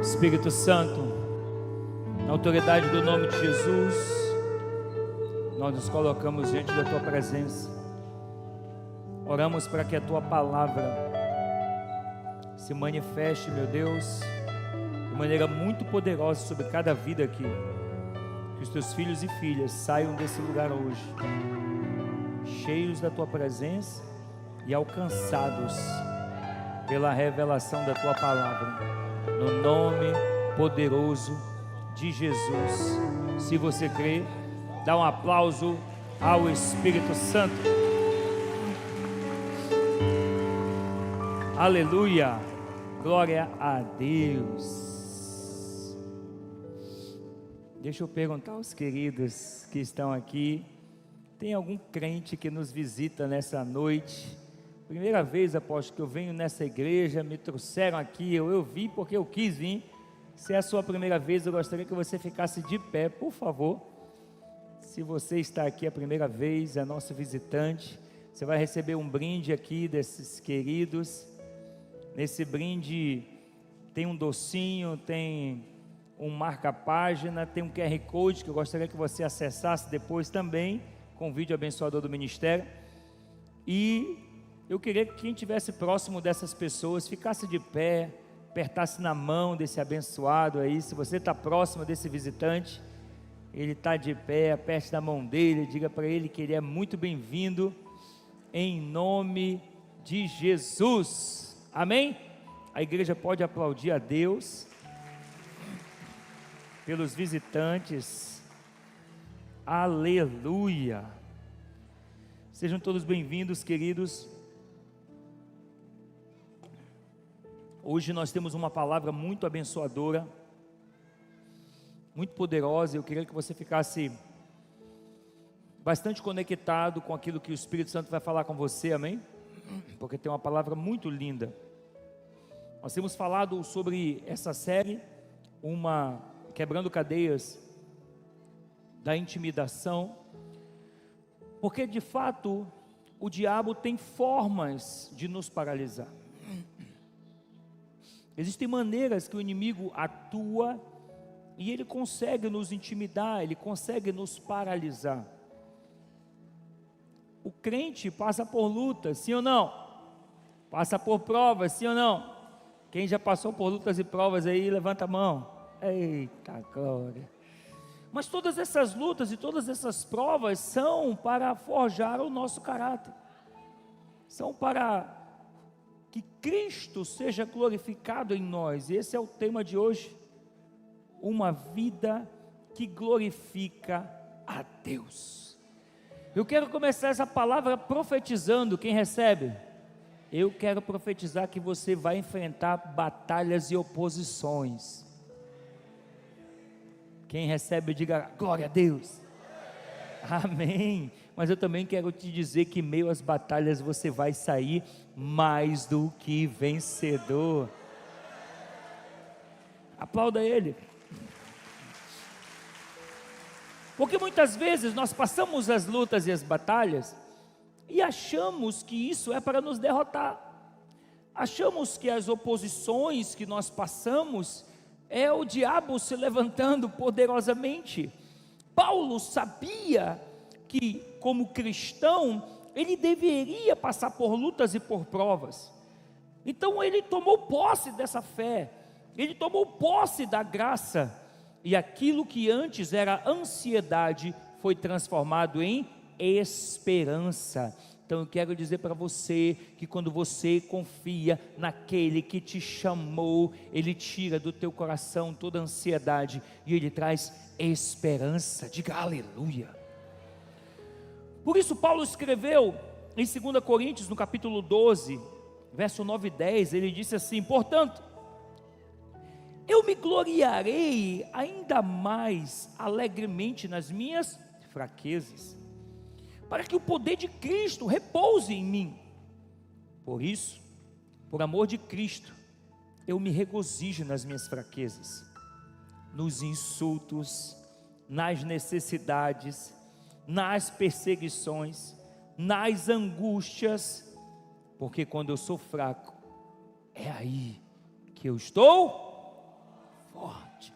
Espírito Santo, na autoridade do nome de Jesus, nós nos colocamos diante da Tua presença. Oramos para que a Tua palavra se manifeste, meu Deus, de maneira muito poderosa sobre cada vida aqui. Que os Teus filhos e filhas saiam desse lugar hoje, cheios da Tua presença e alcançados pela revelação da Tua palavra. No nome poderoso de Jesus. Se você crê, dá um aplauso ao Espírito Santo. Aleluia, glória a Deus. Deixa eu perguntar aos queridos que estão aqui: tem algum crente que nos visita nessa noite? Primeira vez, apóstolo, que eu venho nessa igreja, me trouxeram aqui, eu vim porque eu quis vir. Se é a sua primeira vez, eu gostaria que você ficasse de pé, por favor. Se você está aqui a primeira vez, é nosso visitante, você vai receber um brinde aqui desses queridos. Nesse brinde tem um docinho, tem um marca-página, tem um QR Code que eu gostaria que você acessasse depois também, com o vídeo abençoador do ministério. E eu queria que quem estivesse próximo dessas pessoas ficasse de pé, apertasse na mão desse abençoado aí. Se você está próximo desse visitante, ele está de pé, aperte na mão dele, diga para ele que ele é muito bem-vindo, em nome de Jesus, amém? A igreja pode aplaudir a Deus pelos visitantes, aleluia. Sejam todos bem-vindos, queridos. Hoje nós temos uma palavra muito abençoadora, muito poderosa. Eu queria que você ficasse bastante conectado com aquilo que o Espírito Santo vai falar com você, amém? Porque tem uma palavra muito linda. Nós temos falado sobre essa série, Quebrando Cadeias da Intimidação, porque de fato o diabo tem formas de nos paralisar. Existem maneiras que o inimigo atua e ele consegue nos intimidar, ele consegue nos paralisar. O crente passa por lutas, sim ou não? Passa por provas, sim ou não? Quem já passou por lutas e provas aí, levanta a mão. Eita glória! Mas todas essas lutas e todas essas provas são para forjar o nosso caráter, são para que Cristo seja glorificado em nós. Esse é o tema de hoje, uma vida que glorifica a Deus. Eu quero começar essa palavra profetizando. Quem recebe? Eu quero profetizar que você vai enfrentar batalhas e oposições. Quem recebe, diga glória a Deus. Amém. Mas eu também quero te dizer que em meio às batalhas você vai sair mais do que vencedor. Aplauda ele. Porque muitas vezes nós passamos as lutas e as batalhas e achamos que isso é para nos derrotar. Achamos que as oposições que nós passamos é o diabo se levantando poderosamente. Paulo sabia que, como cristão, ele deveria passar por lutas e por provas. Então ele tomou posse dessa fé, ele tomou posse da graça, e aquilo que antes era ansiedade foi transformado em esperança. Então eu quero dizer para você que quando você confia naquele que te chamou, ele tira do teu coração toda ansiedade e ele traz esperança. Diga aleluia. Por isso Paulo escreveu em 2 Coríntios, no capítulo 12, verso 9 e 10, ele disse assim: portanto, eu me gloriarei ainda mais alegremente nas minhas fraquezas, para que o poder de Cristo repouse em mim. Por isso, por amor de Cristo, eu me regozijo nas minhas fraquezas, nos insultos, nas necessidades, nas perseguições, nas angústias, porque quando eu sou fraco, é aí que eu estou misericórdia.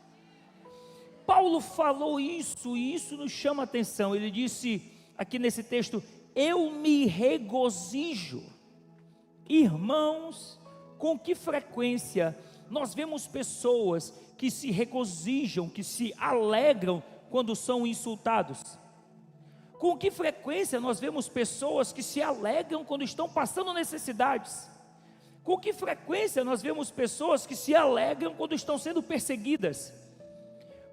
Paulo falou isso, e isso nos chama a atenção. Ele disse aqui nesse texto: eu me regozijo. Irmãos, com que frequência nós vemos pessoas que se regozijam, que se alegram quando são insultados? Com que frequência nós vemos pessoas que se alegram quando estão passando necessidades? Com que frequência nós vemos pessoas que se alegram quando estão sendo perseguidas?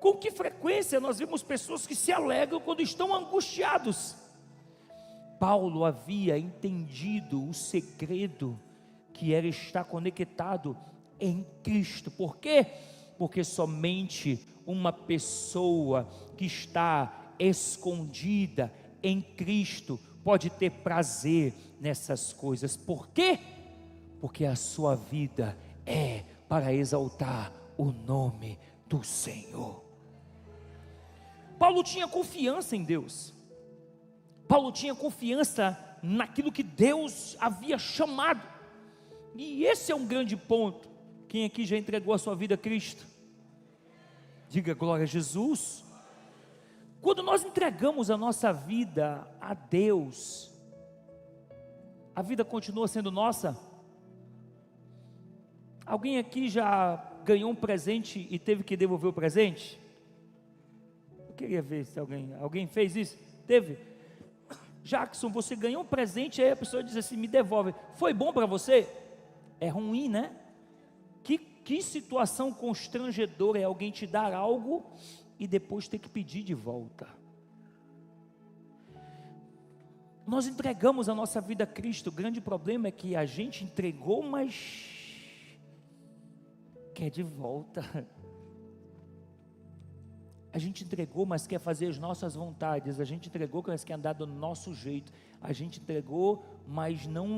Com que frequência nós vemos pessoas que se alegram quando estão angustiados? Paulo havia entendido o segredo que era estar conectado em Cristo. Por quê? Porque somente uma pessoa que está escondida em Cristo pode ter prazer nessas coisas. Por quê? Porque a sua vida é para exaltar o nome do Senhor. Paulo tinha confiança em Deus. Paulo tinha confiança naquilo que Deus havia chamado. E esse é um grande ponto. Quem aqui já entregou a sua vida a Cristo? Diga glória a Jesus. Quando nós entregamos a nossa vida a Deus, a vida continua sendo nossa? Alguém aqui já ganhou um presente e teve que devolver o presente? Eu queria ver se alguém fez isso. Teve? Jackson, você ganhou um presente, aí a pessoa diz assim: me devolve. Foi bom para você? É ruim, né? Que situação constrangedora é alguém te dar algo e depois ter que pedir de volta. Nós entregamos a nossa vida a Cristo. O grande problema é que a gente entregou, mas quer de volta. A gente entregou, mas quer fazer as nossas vontades. A gente entregou, mas quer andar do nosso jeito. A gente entregou, mas não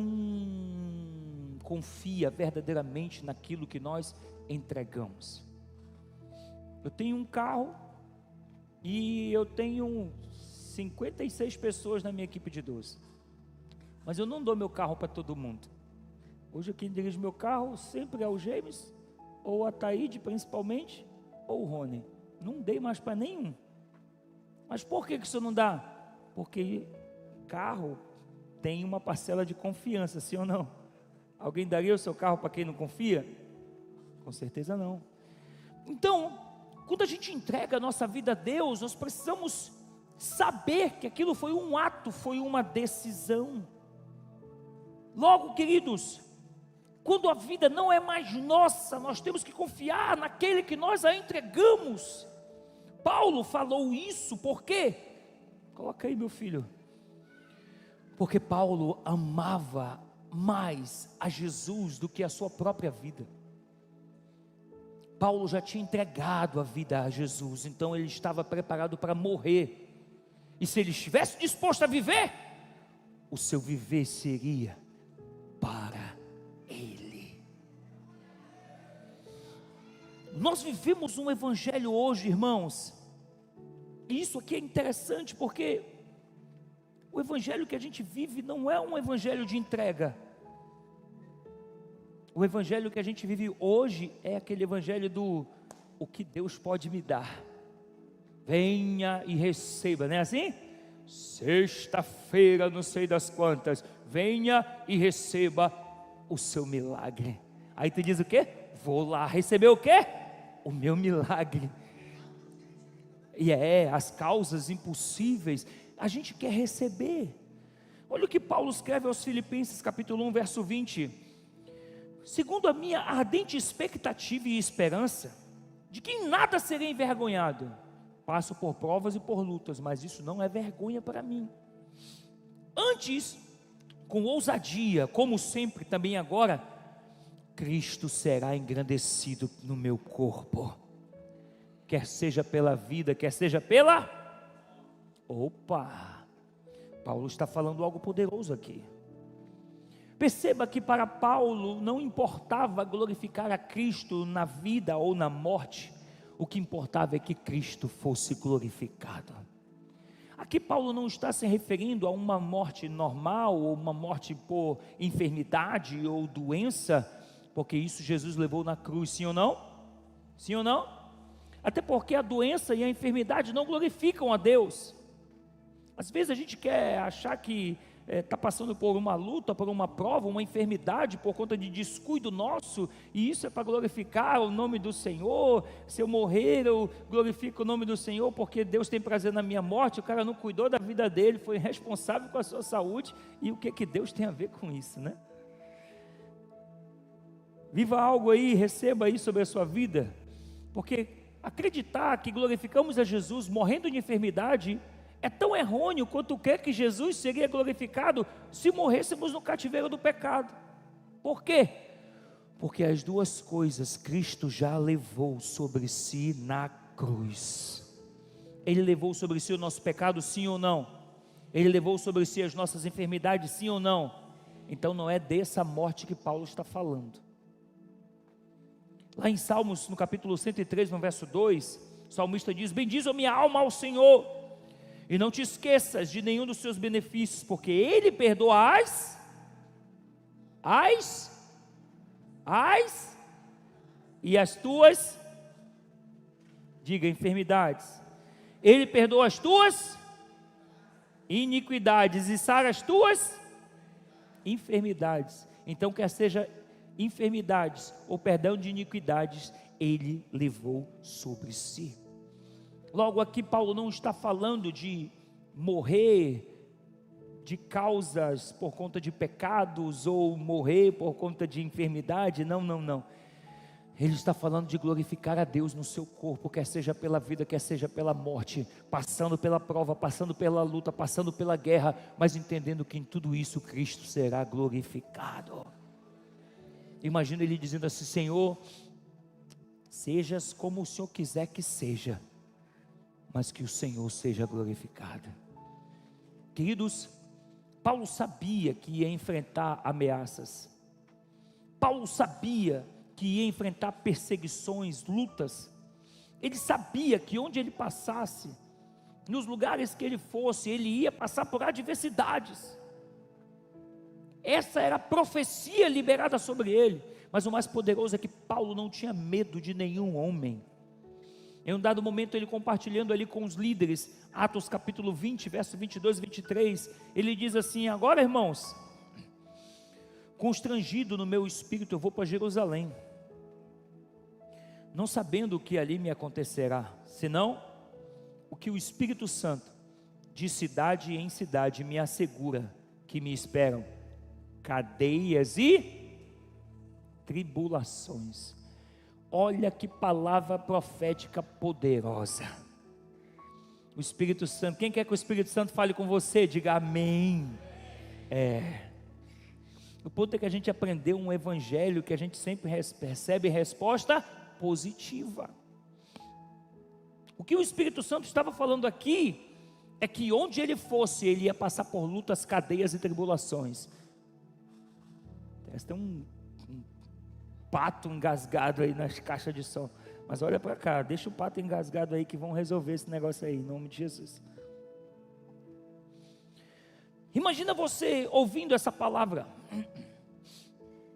confia verdadeiramente naquilo que nós entregamos. Eu tenho um carro e eu tenho 56 pessoas na minha equipe de 12. Mas eu não dou meu carro para todo mundo. Hoje quem dirige meu carro sempre é o James, ou a Taíde principalmente, ou o Rony. Não dei mais para nenhum. Mas por que isso não dá? Porque carro tem uma parcela de confiança, sim ou não? Alguém daria o seu carro para quem não confia? Com certeza não. Então, quando a gente entrega a nossa vida a Deus, nós precisamos saber que aquilo foi um ato, foi uma decisão. Logo, queridos, quando a vida não é mais nossa, nós temos que confiar naquele que nós a entregamos. Paulo falou isso, por quê? Coloca aí, meu filho. Porque Paulo amava mais a Jesus do que a sua própria vida. Paulo já tinha entregado a vida a Jesus, então ele estava preparado para morrer. E se ele estivesse disposto a viver, o seu viver seria para Ele. Nós vivemos um evangelho hoje, irmãos, e isso aqui é interessante porque o evangelho que a gente vive não é um evangelho de entrega. O evangelho que a gente vive hoje é aquele evangelho do o que Deus pode me dar. Venha e receba, não é assim? Sexta-feira, não sei das quantas, venha e receba o seu milagre. Aí tu diz o quê? Vou lá receber o quê? O meu milagre. E as causas impossíveis, a gente quer receber. Olha o que Paulo escreve aos Filipenses, capítulo 1, verso 20. Segundo a minha ardente expectativa e esperança, de que em nada serei envergonhado, passo por provas e por lutas, mas isso não é vergonha para mim. Antes, com ousadia, como sempre também agora, Cristo será engrandecido no meu corpo, quer seja pela vida, quer seja pela... Opa! Paulo está falando algo poderoso aqui. Perceba que para Paulo não importava glorificar a Cristo na vida ou na morte, o que importava é que Cristo fosse glorificado. Aqui Paulo não está se referindo a uma morte normal, ou uma morte por enfermidade ou doença, porque isso Jesus levou na cruz, sim ou não? Sim ou não? até porque a doença e a enfermidade não glorificam a Deus. Às vezes a gente quer achar que está passando por uma luta, por uma prova, uma enfermidade, por conta de descuido nosso, e isso é para glorificar o nome do Senhor. Se eu morrer, eu glorifico o nome do Senhor, porque Deus tem prazer na minha morte. O cara não cuidou da vida dele, foi responsável com a sua saúde, e o que Deus tem a ver com isso, né? Viva algo aí, receba aí sobre a sua vida, porque acreditar que glorificamos a Jesus morrendo de enfermidade é tão errôneo quanto crer que Jesus seria glorificado se morrêssemos no cativeiro do pecado. Por quê? Porque as duas coisas Cristo já levou sobre si na cruz. Ele levou sobre si o nosso pecado, sim ou não? Ele levou sobre si as nossas enfermidades, sim ou não? Então não é dessa morte que Paulo está falando. Lá em Salmos, no capítulo 103, no verso 2, o salmista diz: bendize a minha alma ao Senhor, e não te esqueças de nenhum dos seus benefícios, porque Ele perdoa e as tuas, diga, enfermidades. Ele perdoa as tuas iniquidades e sara as tuas enfermidades. Então, quer seja enfermidades ou perdão de iniquidades, Ele levou sobre si. Logo aqui Paulo não está falando de morrer de causas por conta de pecados, ou morrer por conta de enfermidade, não. Ele está falando de glorificar a Deus no seu corpo, quer seja pela vida, quer seja pela morte, passando pela prova, passando pela luta, passando pela guerra, mas entendendo que em tudo isso Cristo será glorificado. Imagina ele dizendo assim: Senhor, sejas como o Senhor quiser que seja, mas que o Senhor seja glorificado. Queridos, Paulo sabia que ia enfrentar ameaças. Paulo sabia que ia enfrentar perseguições, lutas. Ele sabia que onde ele passasse, nos lugares que ele fosse, ele ia passar por adversidades. Essa era a profecia liberada sobre ele. Mas o mais poderoso é que Paulo não tinha medo de nenhum homem. Em um dado momento, ele compartilhando ali com os líderes, Atos capítulo 20, verso 22 e 23, ele diz assim: agora, irmãos, constrangido no meu espírito, eu vou para Jerusalém, não sabendo o que ali me acontecerá, senão o que o Espírito Santo, de cidade em cidade, me assegura que me esperam cadeias e tribulações. Olha que palavra profética poderosa. O Espírito Santo, quem quer que o Espírito Santo fale com você, diga amém. O ponto é que a gente aprendeu um evangelho que a gente sempre recebe resposta positiva. O que o Espírito Santo estava falando aqui é que onde ele fosse, ele ia passar por lutas, cadeias e tribulações. Tem um pato engasgado aí nas caixas de som, mas olha para cá, deixa o pato engasgado aí que vão resolver esse negócio aí, em nome de Jesus. Imagina você ouvindo essa palavra,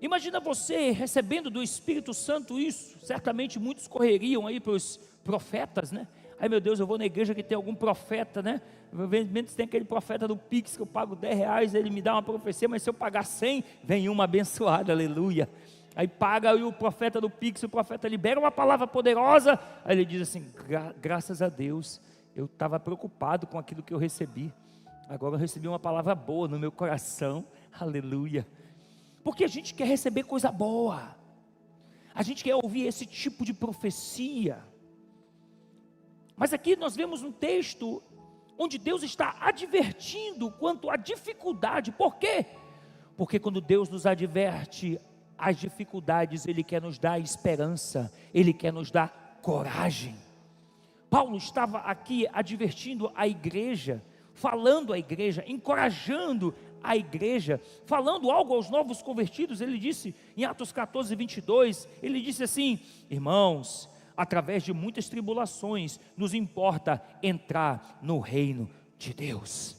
imagina você recebendo do Espírito Santo isso. Certamente muitos correriam aí para os profetas, né? Ai meu Deus, eu vou na igreja que tem algum profeta, né? Menos tem aquele profeta do Pix que eu pago R$10, ele me dá uma profecia, mas se eu pagar 100, vem uma abençoada, aleluia. Aí paga aí o profeta do Pix, o profeta libera uma palavra poderosa, aí ele diz assim: graças a Deus, eu estava preocupado com aquilo que eu recebi, agora eu recebi uma palavra boa no meu coração, aleluia. Porque a gente quer receber coisa boa, a gente quer ouvir esse tipo de profecia. Mas aqui nós vemos um texto onde Deus está advertindo quanto à dificuldade. Por quê? Porque quando Deus nos adverte as dificuldades, Ele quer nos dar esperança, Ele quer nos dar coragem. Paulo estava aqui advertindo a igreja, falando à igreja, encorajando a igreja, falando algo aos novos convertidos. Ele disse em Atos 14, 22, ele disse assim: irmãos, através de muitas tribulações, nos importa entrar no reino de Deus.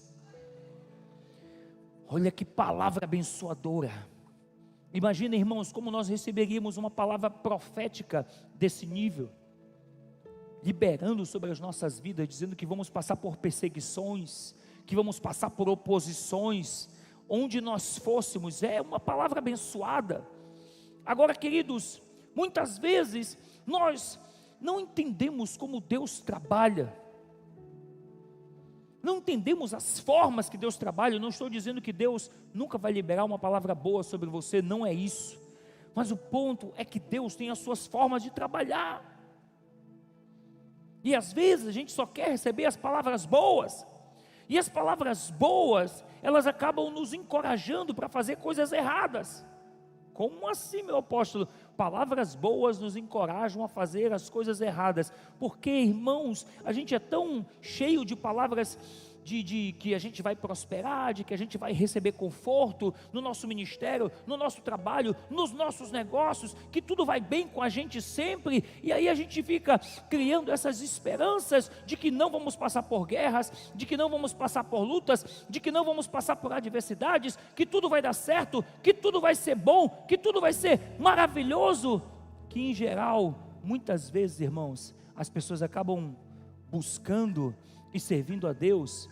Olha que palavra abençoadora. Imagina, irmãos, como nós receberíamos uma palavra profética desse nível. liberando sobre as nossas vidas, dizendo que vamos passar por perseguições, que vamos passar por oposições, onde nós fôssemos. É uma palavra abençoada. Agora, queridos, muitas vezes nós não entendemos como Deus trabalha, não entendemos as formas que Deus trabalha. Eu não estou dizendo que Deus nunca vai liberar uma palavra boa sobre você, não é isso, mas o ponto é que Deus tem as suas formas de trabalhar, e às vezes a gente só quer receber as palavras boas, e as palavras boas, elas acabam nos encorajando para fazer coisas erradas. Como assim, meu apóstolo? Palavras boas nos encorajam a fazer as coisas erradas, porque, irmãos, a gente é tão cheio de palavras de que a gente vai prosperar, de que a gente vai receber conforto no nosso ministério, no nosso trabalho, nos nossos negócios, que tudo vai bem com a gente sempre, e aí a gente fica criando essas esperanças de que não vamos passar por guerras, de que não vamos passar por lutas, de que não vamos passar por adversidades, que tudo vai dar certo, que tudo vai ser bom, que tudo vai ser maravilhoso, que em geral, muitas vezes, irmãos, as pessoas acabam buscando e servindo a Deus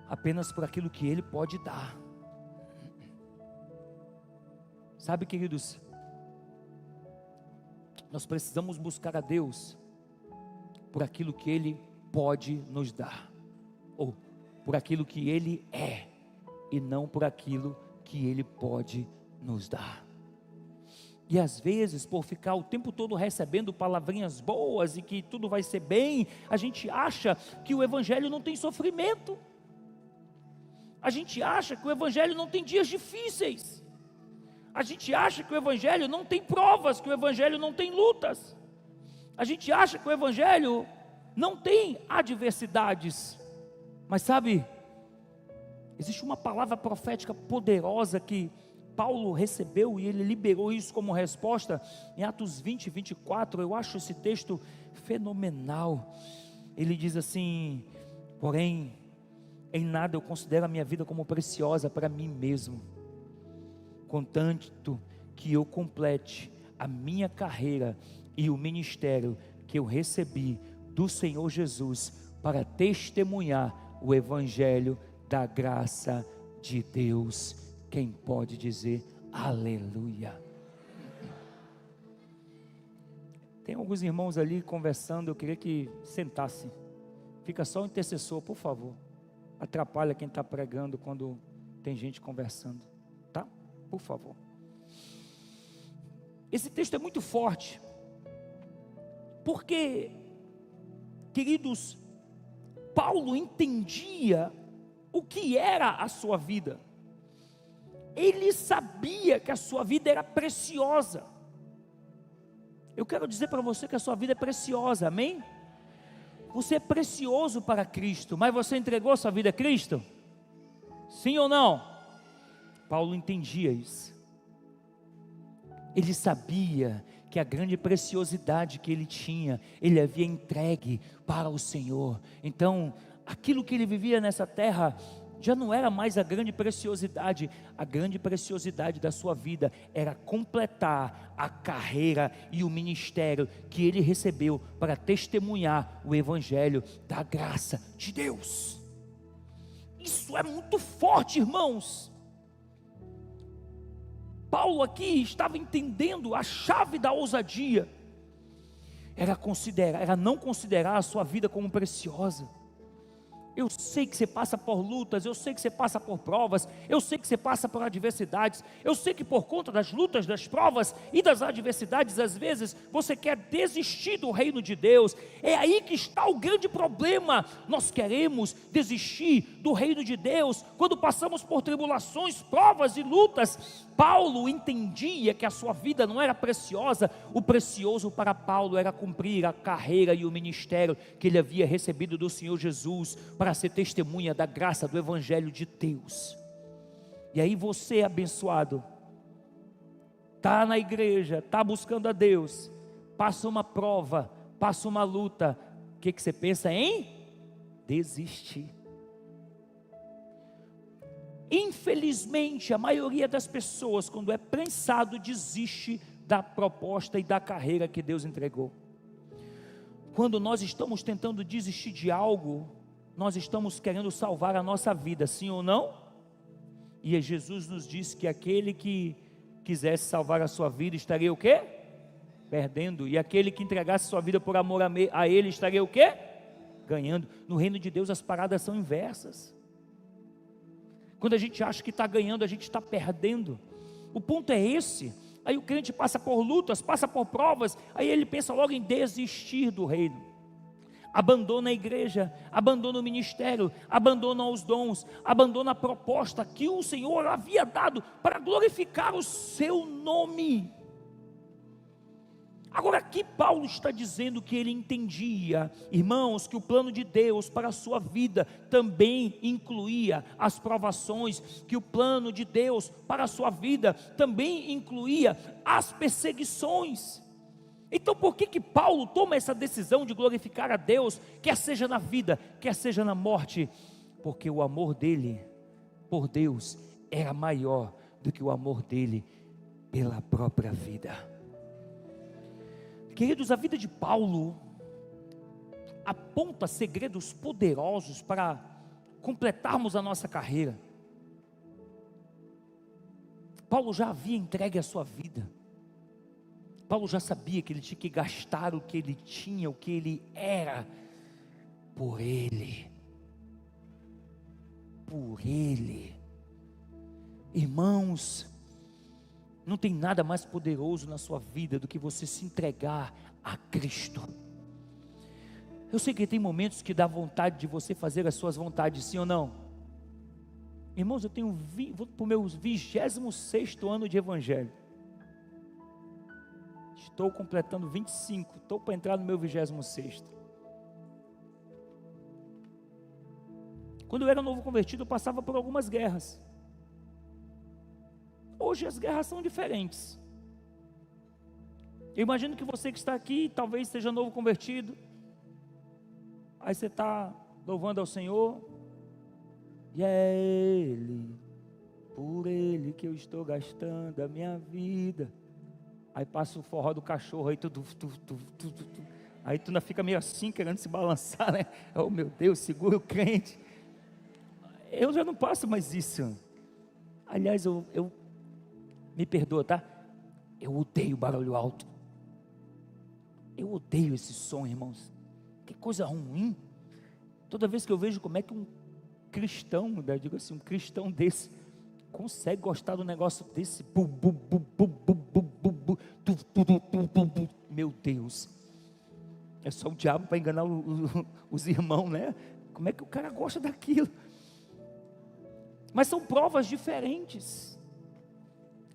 apenas por aquilo que Ele pode dar. Sabe, queridos, nós precisamos buscar a Deus por aquilo que Ele pode nos dar, ou por aquilo que Ele é, e não por aquilo que Ele pode nos dar. E às vezes, por ficar o tempo todo recebendo palavrinhas boas e que tudo vai ser bem, a gente acha que o Evangelho não tem sofrimento, a gente acha que o Evangelho não tem dias difíceis, a gente acha que o Evangelho não tem provas, que o Evangelho não tem lutas, a gente acha que o Evangelho não tem adversidades. Mas sabe, existe uma palavra profética poderosa que Paulo recebeu, e ele liberou isso como resposta em Atos 20, 24, eu acho esse texto fenomenal. Ele diz assim: porém, em nada eu considero a minha vida como preciosa para mim mesmo, contanto que eu complete a minha carreira e o ministério que eu recebi do Senhor Jesus, para testemunhar o Evangelho da graça de Deus. Quem pode dizer aleluia? Tem alguns irmãos ali conversando, eu queria que sentassem. Fica só o intercessor, por favor. Atrapalha quem está pregando quando tem gente conversando, tá? Por favor. Esse texto é muito forte, porque, queridos, Paulo entendia o que era a sua vida. Ele sabia que a sua vida era preciosa. Eu quero dizer para você que a sua vida é preciosa, amém? Você é precioso para Cristo, mas você entregou sua vida a Cristo? Sim ou não? Paulo entendia isso. Ele sabia que a grande preciosidade que ele tinha, ele havia entregue para o Senhor. Então, aquilo que ele vivia nessa terra já não era mais a grande preciosidade da sua vida era completar a carreira e o ministério que ele recebeu para testemunhar o Evangelho da graça de Deus. Isso é muito forte, irmãos. Paulo aqui estava entendendo a chave da ousadia, era não considerar a sua vida como preciosa. Eu sei que você passa por lutas, eu sei que você passa por provas, eu sei que você passa por adversidades, eu sei que por conta das lutas, das provas e das adversidades, às vezes você quer desistir do reino de Deus. É aí que está o grande problema. Nós queremos desistir do reino de Deus quando passamos por tribulações, provas e lutas. Paulo entendia que a sua vida não era preciosa. O precioso para Paulo era cumprir a carreira e o ministério que ele havia recebido do Senhor Jesus, para ser testemunha da graça do Evangelho de Deus. E aí você, abençoado, está na igreja, está buscando a Deus, passa uma prova, passa uma luta, o que você pensa em? Desistir. Infelizmente, a maioria das pessoas, quando é prensado, desiste da proposta e da carreira que Deus entregou. quando nós estamos tentando desistir de algo, nós estamos querendo salvar a nossa vida, sim ou não? E Jesus nos disse que aquele que quisesse salvar a sua vida, estaria o quê? Perdendo. E aquele que entregasse sua vida por amor a Ele, estaria o quê? Ganhando. No reino de Deus as paradas são inversas. Quando a gente acha que está ganhando, a gente está perdendo. O ponto é esse. Aí o crente passa por lutas, passa por provas, aí ele pensa logo em desistir do reino. Abandona a igreja, abandona o ministério, abandona os dons, abandona a proposta que o Senhor havia dado para glorificar o seu nome. Agora aqui Paulo está dizendo que ele entendia, irmãos, que o plano de Deus para a sua vida também incluía as provações, que o plano de Deus para a sua vida também incluía as perseguições. Então por que Paulo toma essa decisão de glorificar a Deus, quer seja na vida, quer seja na morte? Porque o amor dele por Deus era maior do que o amor dele pela própria vida. Queridos, a vida de Paulo aponta segredos poderosos para completarmos a nossa carreira. Paulo já havia entregue a sua vida. Paulo já sabia que ele tinha que gastar o que ele tinha, o que ele era, por Ele. Por Ele. Irmãos, não tem nada mais poderoso na sua vida do que você se entregar a Cristo. Eu sei que tem momentos que dá vontade de você fazer as suas vontades, sim ou não? Irmãos, eu vou para o meu 26º ano de evangelho. Estou completando 25, estou para entrar no meu 26º. Quando eu era novo convertido, eu passava por algumas guerras. Hoje as guerras são diferentes. Eu imagino que você que está aqui, talvez seja novo convertido. Aí você está louvando ao Senhor. E é Ele, por Ele que eu estou gastando a minha vida. Aí passa o forró do cachorro, aí aí tu ainda fica meio assim, querendo se balançar, né? Oh meu Deus, segura o crente. Eu já não passo mais isso. Aliás, eu me perdoa, tá? Eu odeio barulho alto. Eu odeio esse som, irmãos. Que coisa ruim. Toda vez que eu vejo como é que um cristão, eu digo assim, um cristão desse consegue gostar do negócio desse, meu Deus, é só o diabo para enganar os irmãos, né? Como é que o cara gosta daquilo? Mas são provas diferentes.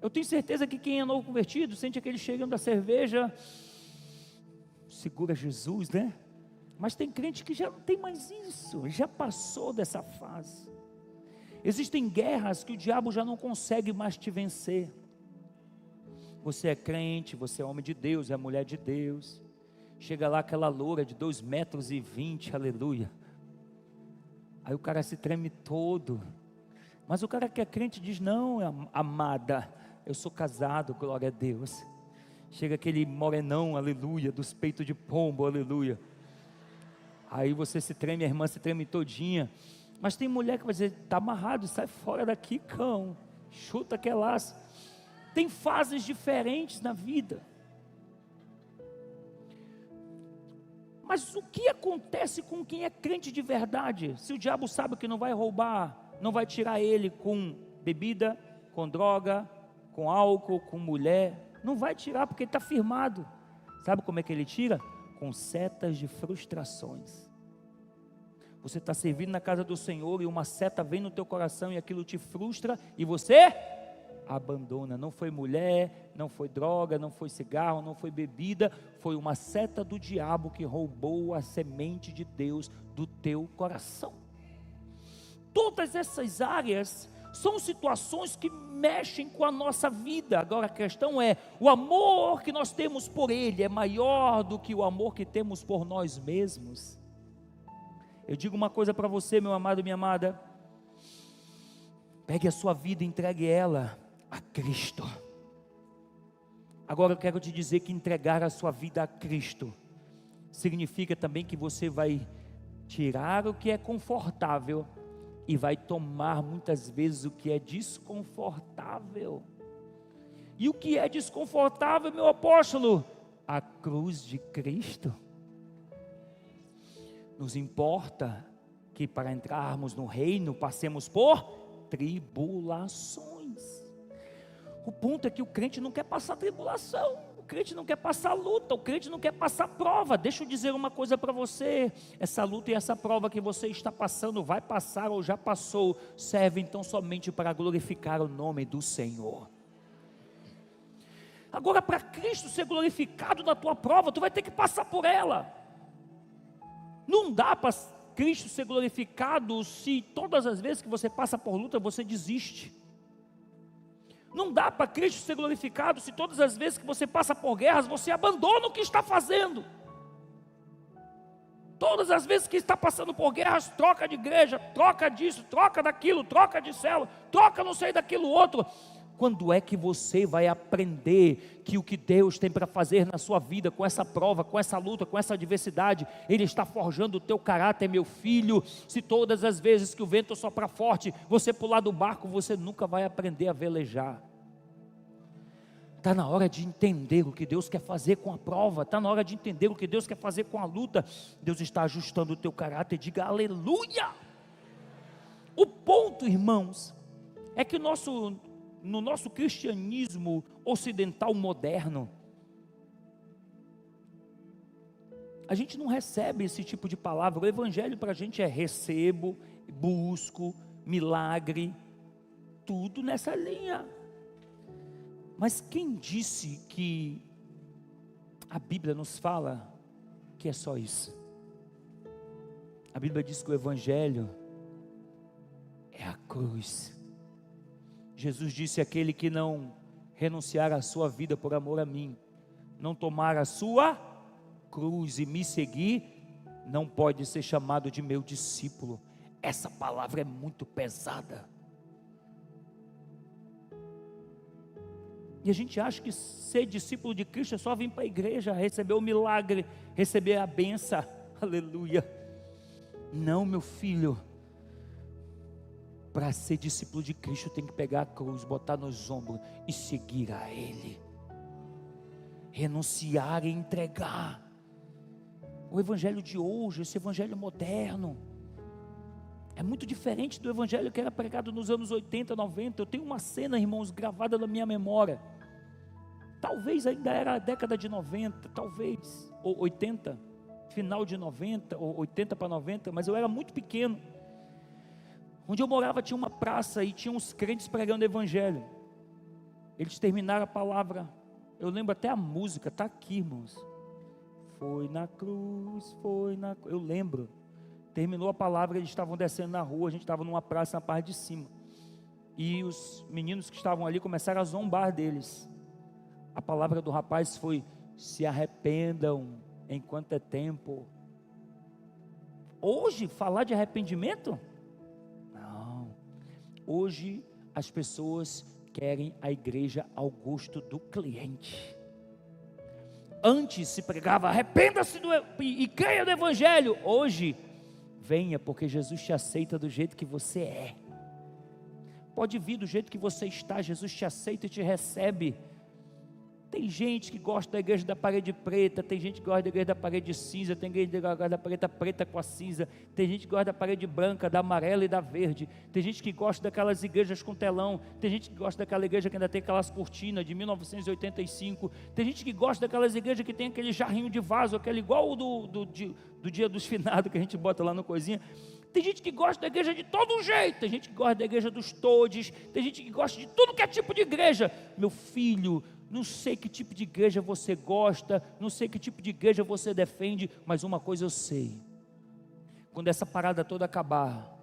Eu tenho certeza que quem é novo convertido sente aquele cheirinho da cerveja, segura Jesus, né? Mas tem crente que já não tem mais isso, já passou dessa fase. Existem guerras que o diabo já não consegue mais te vencer. Você é crente, você é homem de Deus, é mulher de Deus. Chega lá aquela loura de 2,20 metros, aleluia. Aí o cara se treme todo. Mas o cara que é crente diz, não, amada, eu sou casado, glória a Deus. Chega aquele morenão, aleluia, dos peitos de pombo, aleluia. Aí você se treme, a irmã se treme todinha. Mas tem mulher que vai dizer, está amarrado, sai fora daqui, cão, chuta que é laço. Tem fases diferentes na vida. Mas o que acontece com quem é crente de verdade? Se o diabo sabe que não vai roubar, não vai tirar ele com bebida, com droga, com álcool, com mulher, não vai tirar porque ele está firmado. Sabe como é que ele tira? Com setas de frustrações. Você está servindo na casa do Senhor e uma seta vem no teu coração e aquilo te frustra e você abandona. Não foi mulher, não foi droga, não foi cigarro, não foi bebida, foi uma seta do diabo que roubou a semente de Deus do teu coração. Todas essas áreas são situações que mexem com a nossa vida. Agora a questão é, o amor que nós temos por Ele é maior do que o amor que temos por nós mesmos? Eu digo uma coisa para você, meu amado e minha amada, pegue a sua vida e entregue ela a Cristo. Agora eu quero te dizer que entregar a sua vida a Cristo significa também que você vai tirar o que é confortável e vai tomar muitas vezes o que é desconfortável. E o que é desconfortável, meu apóstolo? A cruz de Cristo. Nos importa que para entrarmos no reino passemos por tribulações. O ponto é que o crente não quer passar tribulação, o crente não quer passar luta, o crente não quer passar prova. Deixa eu dizer uma coisa para você: essa luta e essa prova que você está passando, vai passar ou já passou, serve então somente para glorificar o nome do Senhor. Agora, para Cristo ser glorificado na tua prova, tu vai ter que passar por ela. Não dá para Cristo ser glorificado se todas as vezes que você passa por luta, você desiste. Não dá para Cristo ser glorificado se todas as vezes que você passa por guerras, você abandona o que está fazendo. Todas as vezes que está passando por guerras, troca de igreja, troca disso, troca daquilo, troca de célula, troca não sei daquilo outro. Quando é que você vai aprender que o que Deus tem para fazer na sua vida, com essa prova, com essa luta, com essa adversidade, Ele está forjando o teu caráter, meu filho? Se todas as vezes que o vento sopra forte, você pular do barco, você nunca vai aprender a velejar. Está na hora de entender o que Deus quer fazer com a prova, está na hora de entender o que Deus quer fazer com a luta. Deus está ajustando o teu caráter, diga aleluia. O ponto, irmãos, é que no nosso cristianismo ocidental moderno, a gente não recebe esse tipo de palavra. O evangelho para a gente é recebo, busco, milagre, tudo nessa linha. Mas quem disse que a Bíblia nos fala que é só isso? A Bíblia diz que o evangelho é a cruz. Jesus disse: aquele que não renunciar à sua vida por amor a mim, não tomar a sua cruz e me seguir, não pode ser chamado de meu discípulo. Essa palavra é muito pesada. E a gente acha que ser discípulo de Cristo é só vir para a igreja, receber o milagre, receber a benção, aleluia. Não, meu filho. Para ser discípulo de Cristo tem que pegar a cruz, botar nos ombros e seguir a Ele. Renunciar e entregar. O evangelho de hoje, esse evangelho moderno, é muito diferente do evangelho que era pregado nos anos 80, 90. Eu tenho uma cena, irmãos, gravada na minha memória. Talvez ainda era a década de 90, talvez, ou 80, final de 90, ou 80 para 90, mas eu era muito pequeno. Onde eu morava tinha uma praça e tinha uns crentes pregando o evangelho. Eles terminaram a palavra, eu lembro até a música, está aqui, irmãos. Foi na cruz, eu lembro. Terminou a palavra, eles estavam descendo na rua, a gente estava numa praça na parte de cima. E os meninos que estavam ali começaram a zombar deles. A palavra do rapaz foi: se arrependam enquanto é tempo. Hoje, falar de arrependimento? Hoje as pessoas querem a igreja ao gosto do cliente. Antes se pregava: arrependa-se e creia no evangelho. Hoje, venha, porque Jesus te aceita do jeito que você é. Pode vir do jeito que você está, Jesus te aceita e te recebe. Tem gente que gosta da igreja da parede preta, tem gente que gosta da igreja da parede cinza, tem gente que gosta da parede preta com a cinza, tem gente que gosta da parede branca, da amarela e da verde, tem gente que gosta daquelas igrejas com telão, tem gente que gosta daquela igreja que ainda tem aquelas cortinas de 1985, tem gente que gosta daquelas igrejas que tem aquele jarrinho de vaso, aquele igual o do dia dos finados que a gente bota lá no coisinha. Tem gente que gosta da igreja de todo jeito, tem gente que gosta da igreja dos todes, tem gente que gosta de tudo que é tipo de igreja. Meu filho, não sei que tipo de igreja você gosta, não sei que tipo de igreja você defende, mas uma coisa eu sei: quando essa parada toda acabar,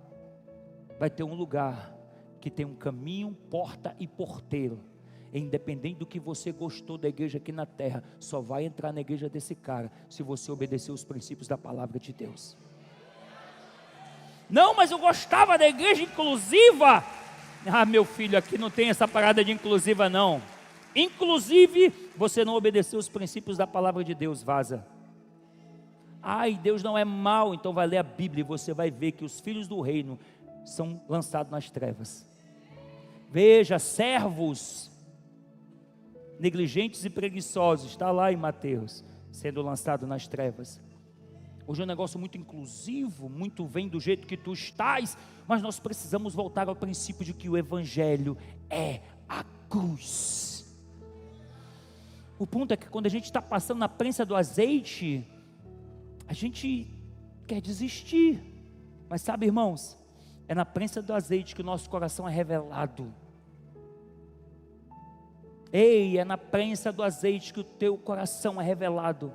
vai ter um lugar que tem um caminho, porta e porteiro. Independente do que você gostou da igreja aqui na terra, só vai entrar na igreja desse cara se você obedecer os princípios da palavra de Deus. Não, mas eu gostava da igreja inclusiva. Ah, meu filho, aqui não tem essa parada de inclusiva não. Inclusive, você não obedeceu os princípios da palavra de Deus, vaza. Ai, Deus não é mau. Então vai ler a Bíblia e você vai ver que os filhos do reino são lançados nas trevas. Veja, servos negligentes e preguiçosos, está lá em Mateus, sendo lançado nas trevas. Hoje é um negócio muito inclusivo, muito vem do jeito que tu estás, mas nós precisamos voltar ao princípio de que o Evangelho é a cruz. O ponto é que quando a gente está passando na prensa do azeite, a gente quer desistir, mas sabe, irmãos, é na prensa do azeite que o nosso coração é revelado. Ei, é na prensa do azeite que o teu coração é revelado.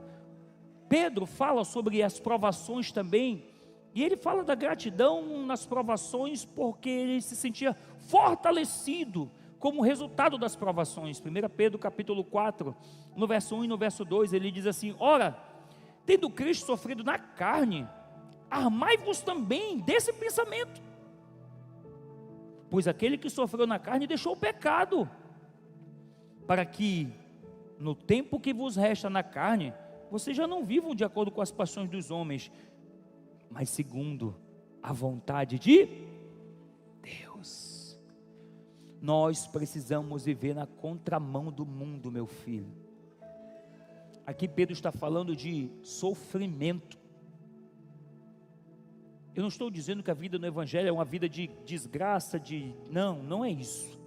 Pedro fala sobre as provações também, e ele fala da gratidão nas provações, porque ele se sentia fortalecido como resultado das provações. 1 Pedro capítulo 4, no verso 1 e no verso 2, ele diz assim: ora, tendo Cristo sofrido na carne, armai-vos também desse pensamento, pois aquele que sofreu na carne deixou o pecado, para que no tempo que vos resta na carne, vocês já não vivam de acordo com as paixões dos homens, mas segundo a vontade de Deus. Nós precisamos viver na contramão do mundo, meu filho. Aqui Pedro está falando de sofrimento. Eu não estou dizendo que a vida no Evangelho é uma vida de desgraça, não é isso.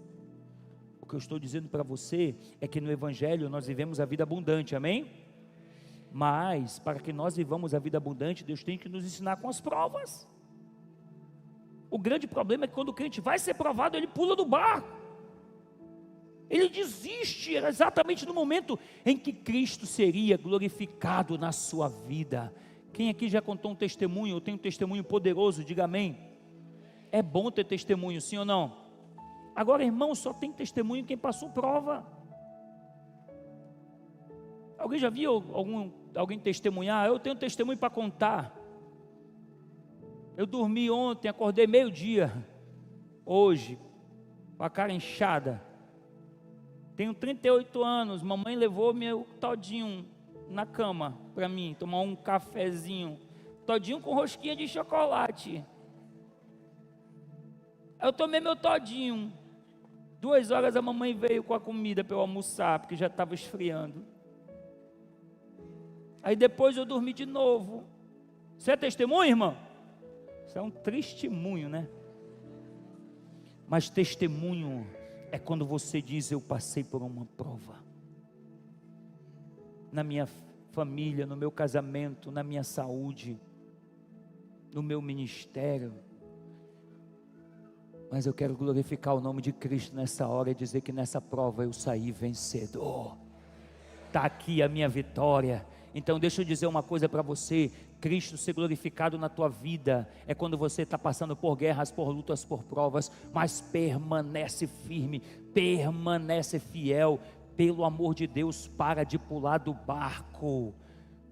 O que eu estou dizendo para você é que no Evangelho nós vivemos a vida abundante, amém? Mas para que nós vivamos a vida abundante, Deus tem que nos ensinar com as provas. O grande problema é que quando o crente vai ser provado, ele pula do barco, ele desiste exatamente no momento em que Cristo seria glorificado na sua vida. Quem aqui já contou um testemunho, ou tem um testemunho poderoso, diga amém. É bom ter testemunho, sim ou não? Agora, irmão, só tem testemunho quem passou prova. Alguém já viu alguém testemunhar? Eu tenho testemunho para contar. Eu dormi ontem, acordei meio-dia, hoje, com a cara inchada. Tenho 38 anos, mamãe levou meu todinho na cama para mim, tomar um cafezinho, todinho com rosquinha de chocolate. Eu tomei meu todinho. 2 horas a mamãe veio com a comida para eu almoçar, porque já estava esfriando. Aí depois eu dormi de novo. Você é testemunho, irmão? Isso é um testemunho, né? Mas testemunho é quando você diz: eu passei por uma prova. Na minha família, no meu casamento, na minha saúde, no meu ministério. Mas eu quero glorificar o nome de Cristo nessa hora e dizer que nessa prova eu saí vencedor. Está aqui a minha vitória. Então deixa eu dizer uma coisa para você: Cristo ser glorificado na tua vida é quando você está passando por guerras, por lutas, por provas, mas permanece firme, permanece fiel. Pelo amor de Deus, para de pular do barco.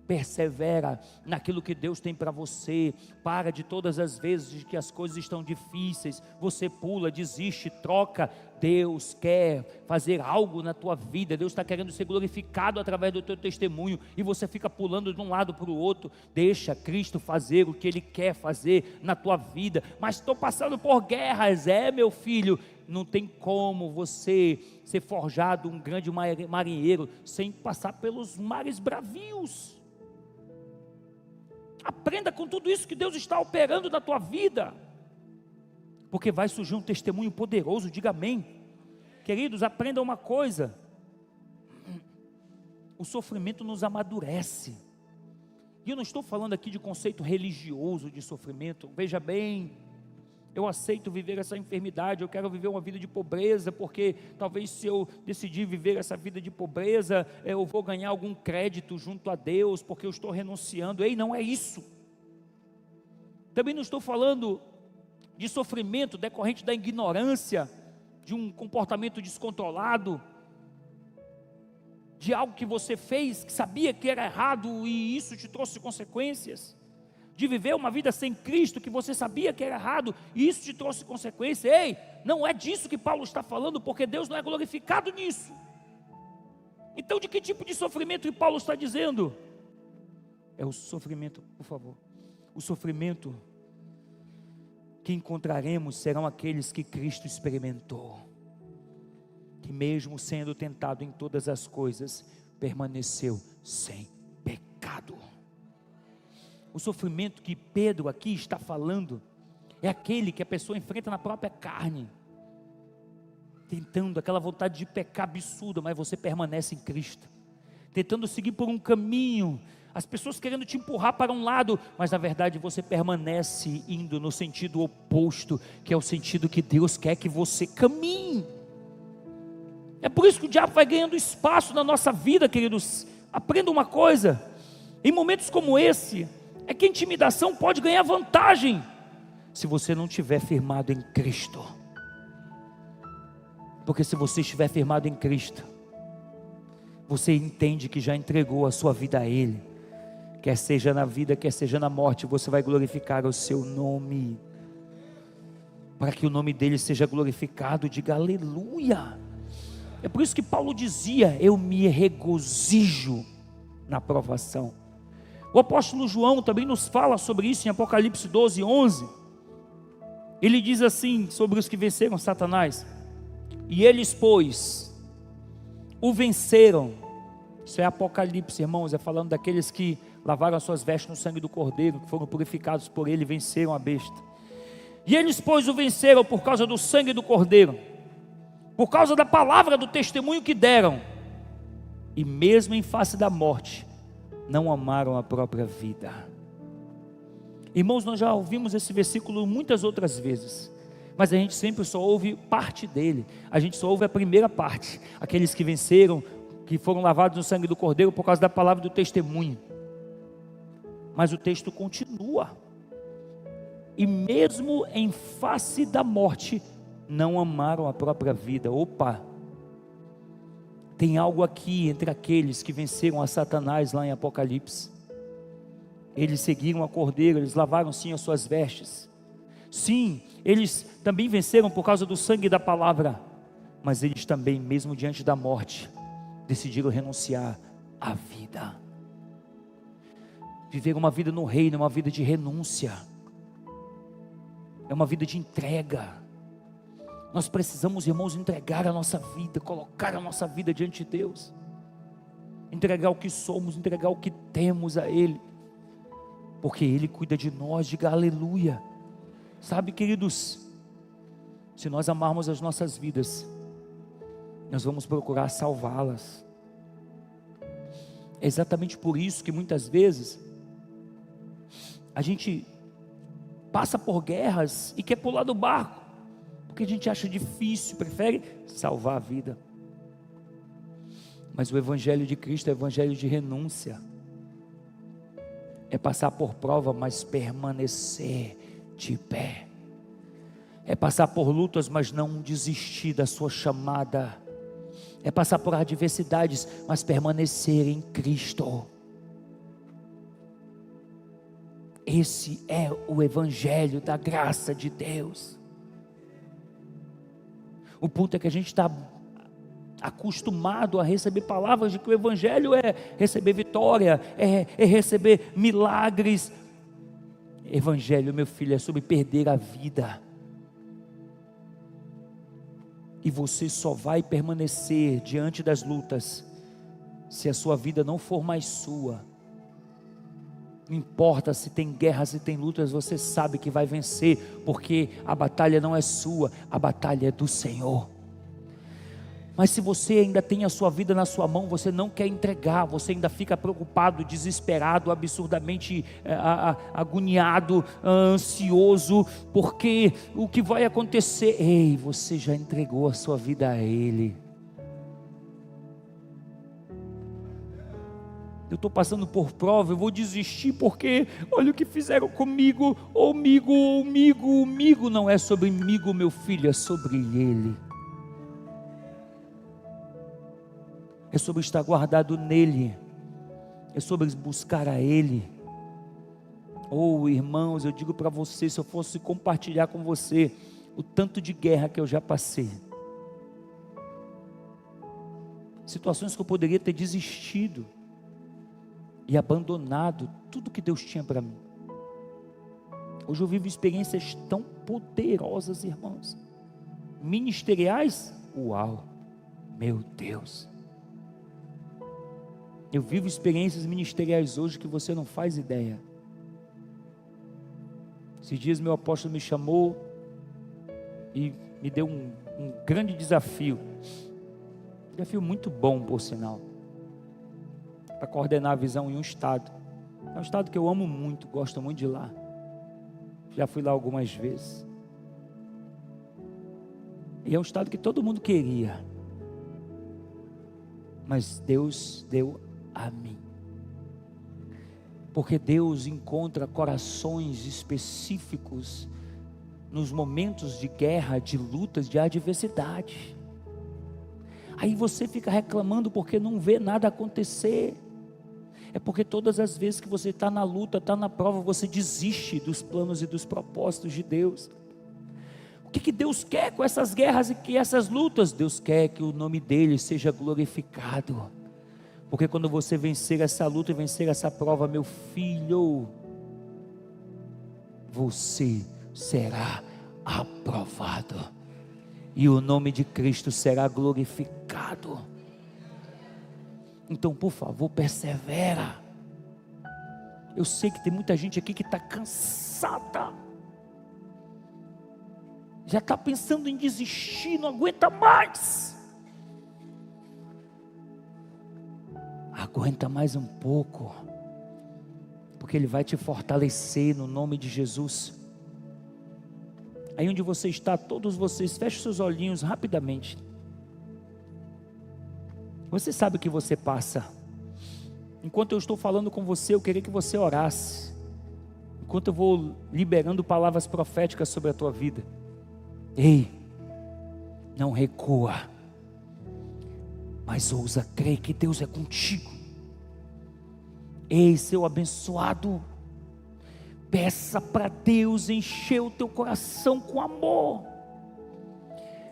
Persevera naquilo que Deus tem para você. Para de todas as vezes que as coisas estão difíceis, você pula, desiste, troca. Deus quer fazer algo na tua vida. Deus está querendo ser glorificado através do teu testemunho, e você fica pulando de um lado para o outro. Deixa Cristo fazer o que Ele quer fazer na tua vida. Mas estou passando por guerras, meu filho. Não tem como você ser forjado um grande marinheiro sem passar pelos mares bravios. Aprenda com tudo isso que Deus está operando na tua vida, porque vai surgir um testemunho poderoso. Diga amém. Queridos, aprenda uma coisa: o sofrimento nos amadurece. E eu não estou falando aqui de conceito religioso de sofrimento. Veja bem, eu aceito viver essa enfermidade, eu quero viver uma vida de pobreza, porque talvez se eu decidir viver essa vida de pobreza, eu vou ganhar algum crédito junto a Deus, porque eu estou renunciando. Ei, não é isso. Também não estou falando de sofrimento decorrente da ignorância, de um comportamento descontrolado, de algo que você fez, que sabia que era errado e isso te trouxe consequências. De viver uma vida sem Cristo, que você sabia que era errado, e isso te trouxe consequência. Ei, não é disso que Paulo está falando, porque Deus não é glorificado nisso. Então de que tipo de sofrimento que Paulo está dizendo? é o sofrimento, por favor. O sofrimento que encontraremos serão aqueles que Cristo experimentou, que mesmo sendo tentado em todas as coisas, permaneceu sem pecado. O sofrimento que Pedro aqui está falando, é aquele que a pessoa enfrenta na própria carne, tentando aquela vontade de pecar absurda, mas você permanece em Cristo, tentando seguir por um caminho, as pessoas querendo te empurrar para um lado, mas na verdade você permanece indo no sentido oposto, que é o sentido que Deus quer que você caminhe. É por isso que o diabo vai ganhando espaço na nossa vida, queridos. Aprenda uma coisa, em momentos como esse, é que a intimidação pode ganhar vantagem, se você não estiver firmado em Cristo. Porque se você estiver firmado em Cristo, você entende que já entregou a sua vida a Ele, quer seja na vida, quer seja na morte, você vai glorificar o seu nome, para que o nome dele seja glorificado. Diga aleluia. É por isso que Paulo dizia: eu me regozijo na provação. O apóstolo João também nos fala sobre isso em Apocalipse 12:11. Ele diz assim sobre os que venceram Satanás: e eles, pois, o venceram. Isso é Apocalipse, irmãos, é falando daqueles que lavaram as suas vestes no sangue do Cordeiro, que foram purificados por ele e venceram a besta. E eles, pois, o venceram por causa do sangue do Cordeiro, por causa da palavra do testemunho que deram, e mesmo em face da morte, não amaram a própria vida. Irmãos, nós já ouvimos esse versículo muitas outras vezes, mas a gente sempre só ouve parte dele, a gente só ouve a primeira parte, aqueles que venceram, que foram lavados no sangue do Cordeiro por causa da palavra do testemunho. Mas o texto continua: e mesmo em face da morte, não amaram a própria vida. Opa, tem algo aqui entre aqueles que venceram a Satanás lá em Apocalipse. Eles seguiram a Cordeiro, eles lavaram sim as suas vestes, sim, eles também venceram por causa do sangue da palavra, mas eles também, mesmo diante da morte, decidiram renunciar à vida, viver uma vida no reino, uma vida de renúncia, é uma vida de entrega. Nós precisamos, irmãos, entregar a nossa vida, colocar a nossa vida diante de Deus, entregar o que somos, entregar o que temos a Ele, porque Ele cuida de nós. Diga aleluia. Sabe, queridos, se nós amarmos as nossas vidas, nós vamos procurar salvá-las. É exatamente por isso que muitas vezes a gente passa por guerras e quer pular do barco, porque a gente acha difícil, prefere salvar a vida. Mas o evangelho de Cristo é o evangelho de renúncia, é passar por prova, mas permanecer de pé, é passar por lutas, mas não desistir da sua chamada, é passar por adversidades, mas permanecer em Cristo. Esse é o evangelho da graça de Deus. O ponto é que a gente está acostumado a receber palavras de que o evangelho é receber vitória, é receber milagres. Evangelho, meu filho, é sobre perder a vida. E você só vai permanecer diante das lutas se a sua vida não for mais sua. Não importa se tem guerra, se tem lutas, você sabe que vai vencer, porque a batalha não é sua, a batalha é do Senhor. Mas se você ainda tem a sua vida na sua mão, você não quer entregar, você ainda fica preocupado, desesperado, absurdamente agoniado, ansioso, porque o que vai acontecer? Ei, você já entregou a sua vida a Ele. Eu estou passando por prova, eu vou desistir porque olha o que fizeram comigo. Comigo não é sobre mim, meu filho, é sobre Ele. É sobre estar guardado nele, é sobre buscar a Ele. Oh, irmãos, eu digo para você, se eu fosse compartilhar com você o tanto de guerra que eu já passei, situações que eu poderia ter desistido, e abandonado tudo que Deus tinha para mim. Hoje eu vivo experiências tão poderosas, irmãos, ministeriais. Uau, meu Deus, eu vivo experiências ministeriais hoje que você não faz ideia. Esses dias meu apóstolo me chamou e me deu um grande desafio muito bom, por sinal, para coordenar a visão em um estado. É um estado que eu amo muito, gosto muito de ir lá. Já fui lá algumas vezes. E é um estado que todo mundo queria, mas Deus deu a mim, porque Deus encontra corações específicos nos momentos de guerra, de lutas, de adversidade. Aí você fica reclamando porque não vê nada acontecer. É porque todas as vezes que você está na luta, está na prova, você desiste dos planos e dos propósitos de Deus. O que Deus quer com essas guerras e que essas lutas? Deus quer que o nome dele seja glorificado. Porque quando você vencer essa luta e vencer essa prova, meu filho, você será aprovado e o nome de Cristo será glorificado. Então, por favor, persevera. Eu sei que tem muita gente aqui que está cansada, já está pensando em desistir, não aguenta mais. Aguenta mais um pouco, porque Ele vai te fortalecer no nome de Jesus. Aí onde você está, todos vocês, feche seus olhinhos rapidamente. Você sabe o que você passa. Enquanto eu estou falando com você, eu queria que você orasse. Enquanto eu vou liberando palavras proféticas sobre a tua vida. Ei, não recua, mas ousa crer que Deus é contigo. Ei, seu abençoado, peça para Deus encher o teu coração com amor.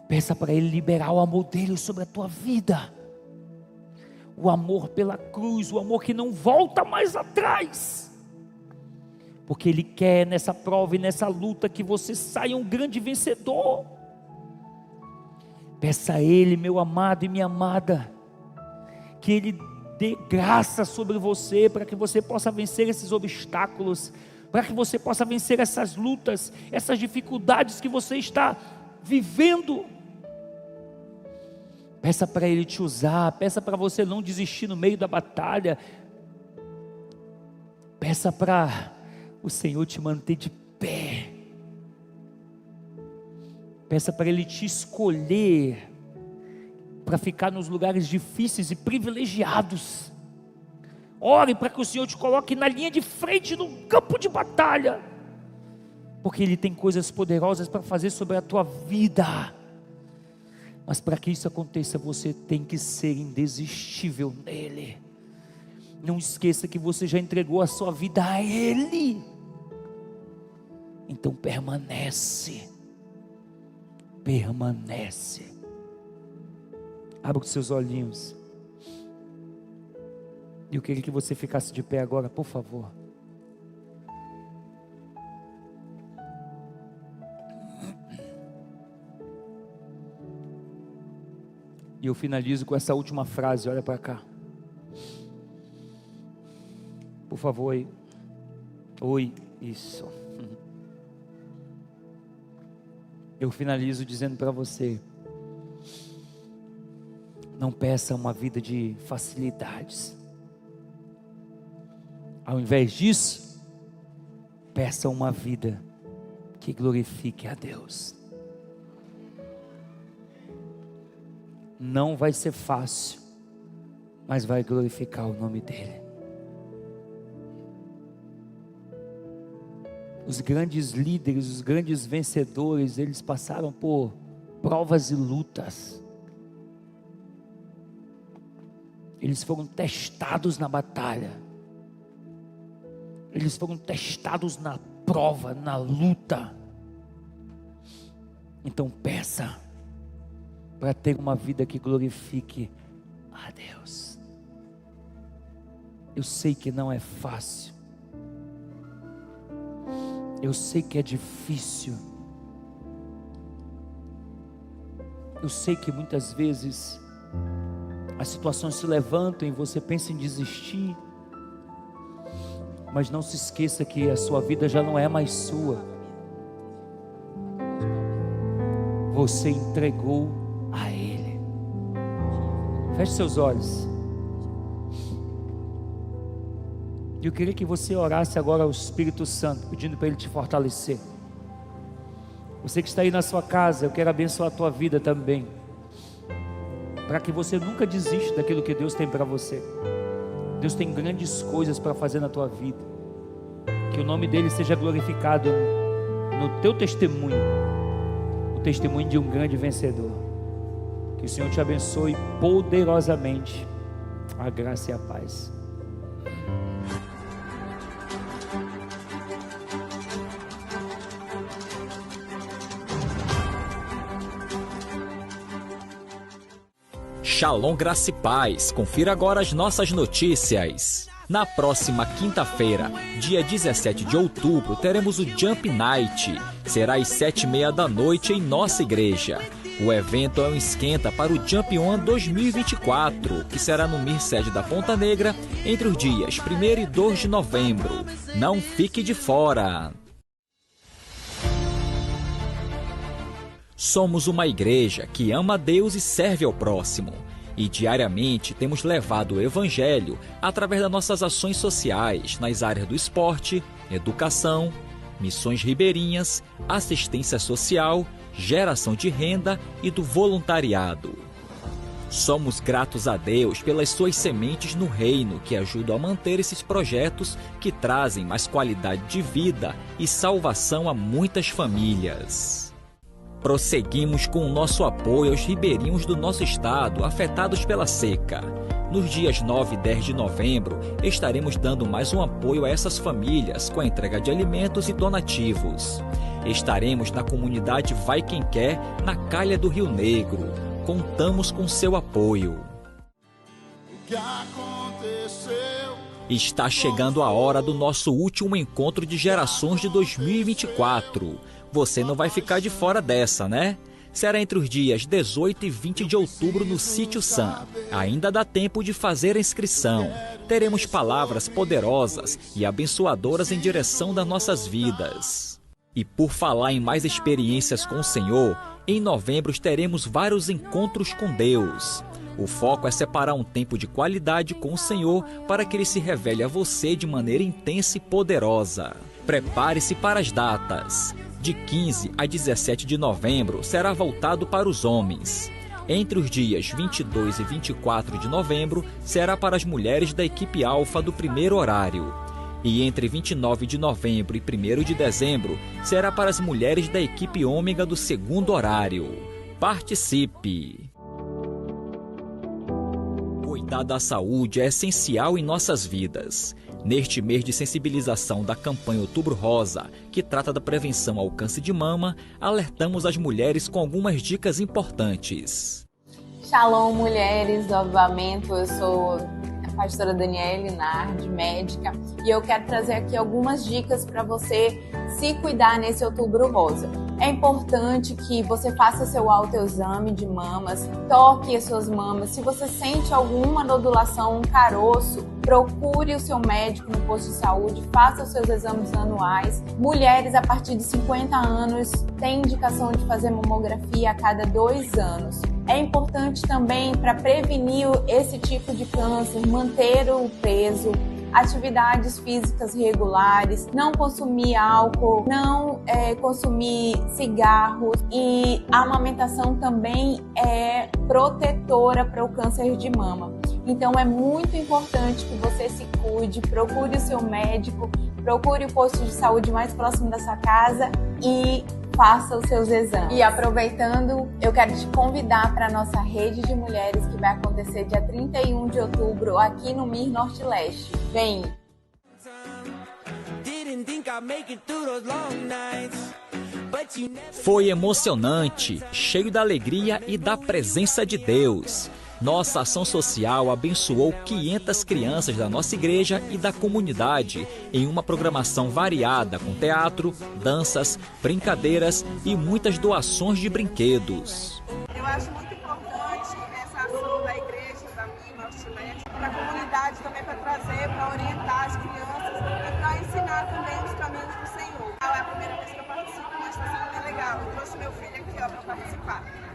Peça para Ele liberar o amor dele sobre a tua vida. O amor pela cruz, o amor que não volta mais atrás. Porque Ele quer nessa prova e nessa luta que você saia um grande vencedor. Peça a Ele, meu amado e minha amada, que Ele dê graça sobre você, para que você possa vencer esses obstáculos, para que você possa vencer essas lutas, essas dificuldades que você está vivendo. Peça para Ele te usar, peça para você não desistir no meio da batalha, peça para o Senhor te manter de pé, peça para Ele te escolher, para ficar nos lugares difíceis e privilegiados. Ore para que o Senhor te coloque na linha de frente, no campo de batalha, porque Ele tem coisas poderosas para fazer sobre a tua vida. Mas para que isso aconteça, você tem que ser indesistível nele. Não esqueça que você já entregou a sua vida a Ele. Então permanece. Abra os seus olhinhos. E eu queria que você ficasse de pé agora, por favor. E eu finalizo com essa última frase, olha para cá. Por favor, oi, isso. Eu finalizo dizendo para você: não peça uma vida de facilidades. Ao invés disso, peça uma vida que glorifique a Deus. Não vai ser fácil, mas vai glorificar o nome dEle. Os grandes líderes, os grandes vencedores, eles passaram por provas e lutas. Eles foram testados na batalha. Eles foram testados na prova, na luta. Então peça para ter uma vida que glorifique a Deus. Eu sei que não é fácil. Eu sei que é difícil. Eu sei que muitas vezes as situações se levantam e você pensa em desistir. Mas não se esqueça que a sua vida já não é mais sua. Você entregou a Ele. Feche seus olhos. Eu queria que você orasse agora ao Espírito Santo, pedindo para Ele te fortalecer. Você que está aí na sua casa, eu quero abençoar a tua vida também, para que você nunca desista daquilo que Deus tem para você. Deus tem grandes coisas para fazer na tua vida. Que o nome dEle seja glorificado no teu testemunho, o testemunho de um grande vencedor. Que o Senhor te abençoe poderosamente. A graça e a paz. Shalom, graça e paz. Confira agora as nossas notícias. Na próxima quinta-feira, dia 17 de outubro, teremos o Jump Night. Será às 7h30 da noite em nossa igreja. O evento é um esquenta para o Jump On 2024, que será no MIR sede da Ponta Negra entre os dias 1º e 2 de novembro. Não fique de fora! Somos uma igreja que ama a Deus e serve ao próximo. E diariamente temos levado o Evangelho através das nossas ações sociais nas áreas do esporte, educação, missões ribeirinhas, assistência social, geração de renda e do voluntariado. Somos gratos a Deus pelas suas sementes no reino que ajudam a manter esses projetos que trazem mais qualidade de vida e salvação a muitas famílias. Prosseguimos com o nosso apoio aos ribeirinhos do nosso estado afetados pela seca. Nos dias 9 e 10 de novembro, estaremos dando mais um apoio a essas famílias com a entrega de alimentos e donativos. Estaremos na comunidade Vai Quem Quer, na Calha do Rio Negro. Contamos com seu apoio. Está chegando a hora do nosso último encontro de gerações de 2024. Você não vai ficar de fora dessa, né? Será entre os dias 18 e 20 de outubro no Sítio Sam. Ainda dá tempo de fazer a inscrição. Teremos palavras poderosas e abençoadoras em direção das nossas vidas. E por falar em mais experiências com o Senhor, em novembro teremos vários encontros com Deus. O foco é separar um tempo de qualidade com o Senhor para que Ele se revele a você de maneira intensa e poderosa. Prepare-se para as datas. De 15 a 17 de novembro será voltado para os homens. Entre os dias 22 e 24 de novembro será para as mulheres da equipe alfa do primeiro horário. E entre 29 de novembro e 1º de dezembro será para as mulheres da equipe ômega do segundo horário. Participe! Cuidar da saúde é essencial em nossas vidas. Neste mês de sensibilização da campanha Outubro Rosa, que trata da prevenção ao câncer de mama, alertamos as mulheres com algumas dicas importantes. Shalom, mulheres do Avivamento. Eu sou a pastora Daniele Nardi, médica, e eu quero trazer aqui algumas dicas para você se cuidar nesse Outubro Rosa. É importante que você faça seu autoexame de mamas, toque as suas mamas. Se você sente alguma nodulação, um caroço, procure o seu médico no posto de saúde, faça os seus exames anuais. Mulheres a partir de 50 anos têm indicação de fazer mamografia a cada 2 anos. É importante também para prevenir esse tipo de câncer, manter o peso, atividades físicas regulares, não consumir álcool, não consumir cigarros, e a amamentação também é protetora para o câncer de mama. Então é muito importante que você se cuide, procure o seu médico, procure o posto de saúde mais próximo da sua casa e faça os seus exames. E aproveitando, eu quero te convidar para a nossa rede de mulheres que vai acontecer dia 31 de outubro aqui no MIR Norte Leste. Vem! Foi emocionante, cheio da alegria e da presença de Deus. Nossa ação social abençoou 500 crianças da nossa igreja e da comunidade em uma programação variada com teatro, danças, brincadeiras e muitas doações de brinquedos. Eu acho muito importante essa ação da igreja, da minha, para a comunidade também, para trazer, para orientar as crianças e para ensinar também os caminhos do Senhor. É a primeira vez que eu participo, mas está sendo bem legal. Eu trouxe meu filho aqui para participar.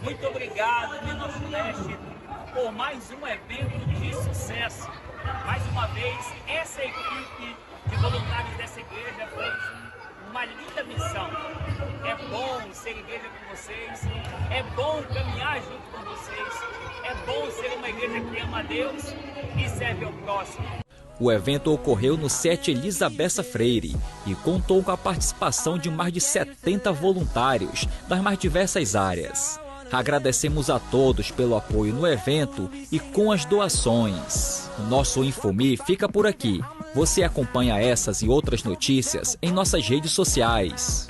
Muito obrigado, Minas Leste, por mais um evento de sucesso. Mais uma vez, essa equipe de voluntários dessa igreja fez uma linda missão. É bom ser igreja com vocês, é bom caminhar junto com vocês, é bom ser uma igreja que ama a Deus e serve ao próximo. O evento ocorreu no SET Elizabessa Freire e contou com a participação de mais de 70 voluntários das mais diversas áreas. Agradecemos a todos pelo apoio no evento e com as doações. O nosso Infomi fica por aqui. Você acompanha essas e outras notícias em nossas redes sociais.